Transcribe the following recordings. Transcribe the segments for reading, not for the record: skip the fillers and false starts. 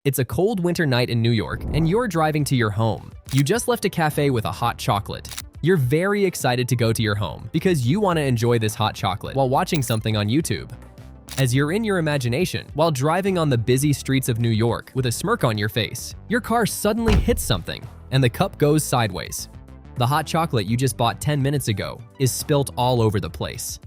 It's a cold winter night in New York, and you're driving to your home. You just left a cafe with a hot chocolate. You're very excited to go to your home because you want to enjoy this hot chocolate while watching something on YouTube. As you're in your imagination while driving on the busy streets of New York with a smirk on your face, your car suddenly hits something and the cup goes sideways. The hot chocolate you just bought 10 minutes ago is spilt all over the place.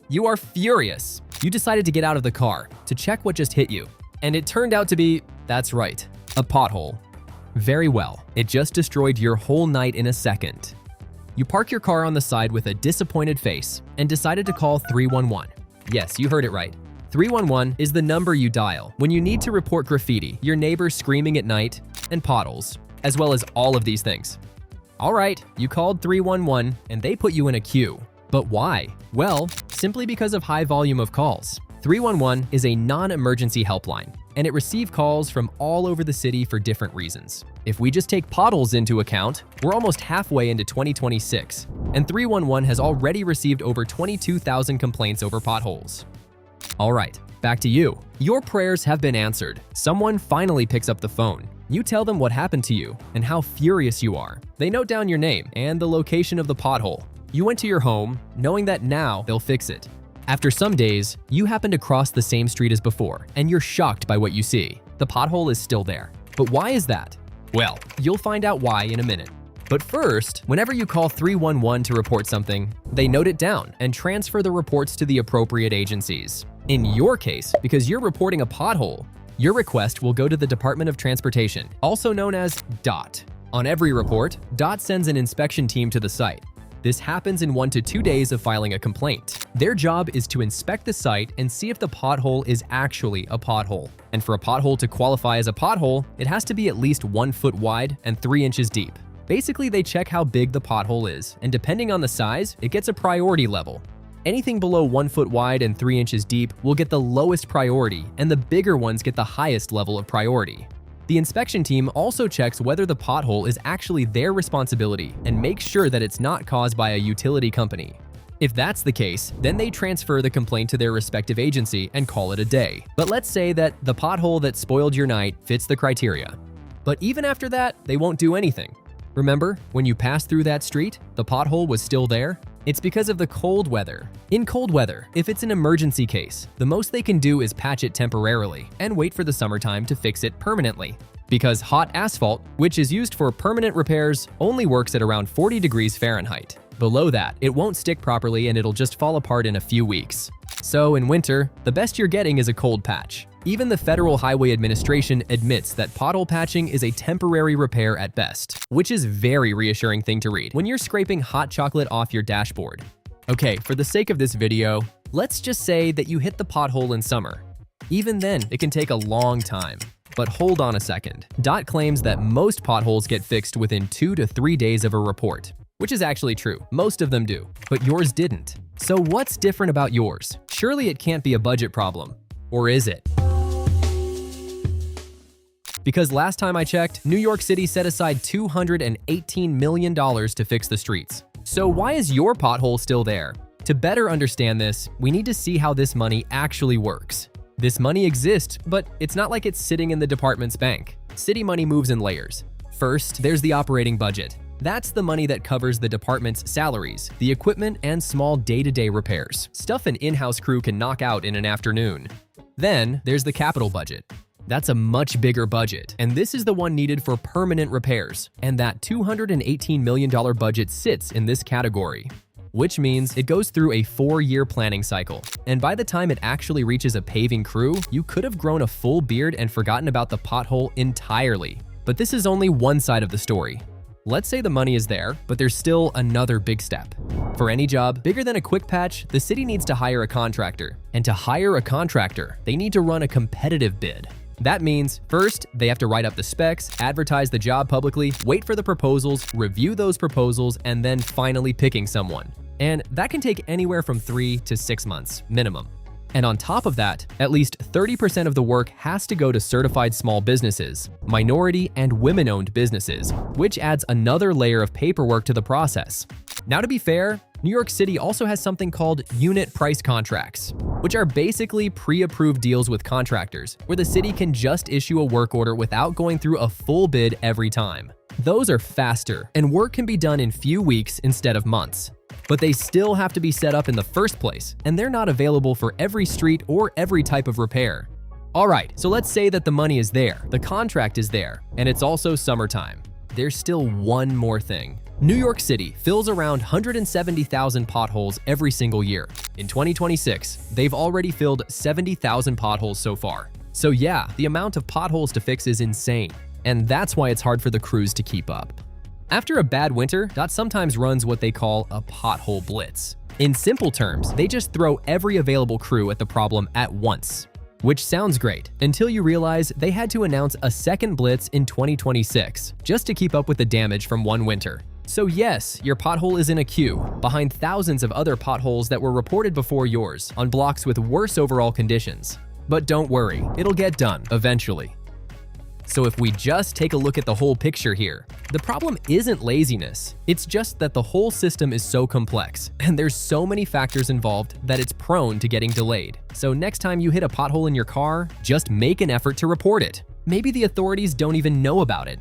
You are furious. You decided to get out of the car to check what just hit you, and it turned out to be, that's right, a pothole. Very well, it just destroyed your whole night in a second. You park your car on the side with a disappointed face and decided to call 311. Yes, you heard it right. 311 is the number you dial when you need to report graffiti, your neighbors screaming at night, and potholes, as well as all of these things. All right, you called 311 and they put you in a queue. But why? Well, simply because of high volume of calls. 311 is a non-emergency helpline, and it receives calls from all over the city for different reasons. If we just take potholes into account, we're almost halfway into 2026, and 311 has already received over 22,000 complaints over potholes. All right, back to you. Your prayers have been answered. Someone finally picks up the phone. You tell them what happened to you and how furious you are. They note down your name and the location of the pothole. You went to your home, knowing that now they'll fix it. After some days, you happen to cross the same street as before, and you're shocked by what you see. The pothole is still there. But why is that? Well, you'll find out why in a minute. But first, whenever you call 311 to report something, they note it down and transfer the reports to the appropriate agencies. In your case, because you're reporting a pothole, your request will go to the Department of Transportation, also known as DOT. On every report, DOT sends an inspection team to the site. This happens in 1 to 2 days of filing a complaint. Their job is to inspect the site and see if the pothole is actually a pothole. And for a pothole to qualify as a pothole, it has to be at least 1 foot wide and 3 inches deep. Basically, they check how big the pothole is, and depending on the size, it gets a priority level. Anything below 1 foot wide and 3 inches deep will get the lowest priority, and the bigger ones get the highest level of priority. The inspection team also checks whether the pothole is actually their responsibility and makes sure that it's not caused by a utility company. If that's the case, then they transfer the complaint to their respective agency and call it a day. But let's say that the pothole that spoiled your night fits the criteria. But even after that, they won't do anything. Remember, when you passed through that street, the pothole was still there? It's because of the cold weather. In cold weather, if it's an emergency case, the most they can do is patch it temporarily and wait for the summertime to fix it permanently. Because hot asphalt, which is used for permanent repairs, only works at around 40 degrees Fahrenheit. Below that, it won't stick properly and it'll just fall apart in a few weeks. So in winter, the best you're getting is a cold patch. Even the Federal Highway Administration admits that pothole patching is a temporary repair at best, which is a very reassuring thing to read when you're scraping hot chocolate off your dashboard. Okay, for the sake of this video, let's just say that you hit the pothole in summer. Even then, it can take a long time. But hold on a second. DOT claims that most potholes get fixed within 2 to 3 days of a report, which is actually true. Most of them do, but yours didn't. So what's different about yours? Surely it can't be a budget problem. Or is it? Because last time I checked, New York City set aside $218 million to fix the streets. So why is your pothole still there? To better understand this, we need to see how this money actually works. This money exists, but it's not like it's sitting in the department's bank. City money moves in layers. First, there's the operating budget. That's the money that covers the department's salaries, the equipment, and small day-to-day repairs. Stuff an in-house crew can knock out in an afternoon. Then, there's the capital budget. That's a much bigger budget, and this is the one needed for permanent repairs, and that $218 million budget sits in this category, which means it goes through a 4-year planning cycle, and by the time it actually reaches a paving crew, you could have grown a full beard and forgotten about the pothole entirely. But this is only one side of the story. Let's say the money is there, but there's still another big step. For any job bigger than a quick patch, the city needs to hire a contractor, and to hire a contractor, they need to run a competitive bid. That means, first, they have to write up the specs, advertise the job publicly, wait for the proposals, review those proposals, and then finally picking someone. And that can take anywhere from 3 to 6 months, minimum. And on top of that, at least 30% of the work has to go to certified small businesses, minority and women-owned businesses, which adds another layer of paperwork to the process. Now, to be fair, New York City also has something called unit price contracts, which are basically pre-approved deals with contractors, where the city can just issue a work order without going through a full bid every time. Those are faster, and work can be done in few weeks instead of months. But they still have to be set up in the first place, and they're not available for every street or every type of repair. Alright, so let's say that the money is there, the contract is there, and it's also summertime. There's still one more thing. New York City fills around 170,000 potholes every single year. In 2026, they've already filled 70,000 potholes so far. So yeah, the amount of potholes to fix is insane, and that's why it's hard for the crews to keep up. After a bad winter, DOT sometimes runs what they call a pothole blitz. In simple terms, they just throw every available crew at the problem at once. Which sounds great, until you realize they had to announce a second blitz in 2026, just to keep up with the damage from one winter. So yes, your pothole is in a queue, behind thousands of other potholes that were reported before yours, on blocks with worse overall conditions. But don't worry, it'll get done, eventually. So if we just take a look at the whole picture here, the problem isn't laziness, it's just that the whole system is so complex, and there's so many factors involved that it's prone to getting delayed. So next time you hit a pothole in your car, just make an effort to report it. Maybe the authorities don't even know about it.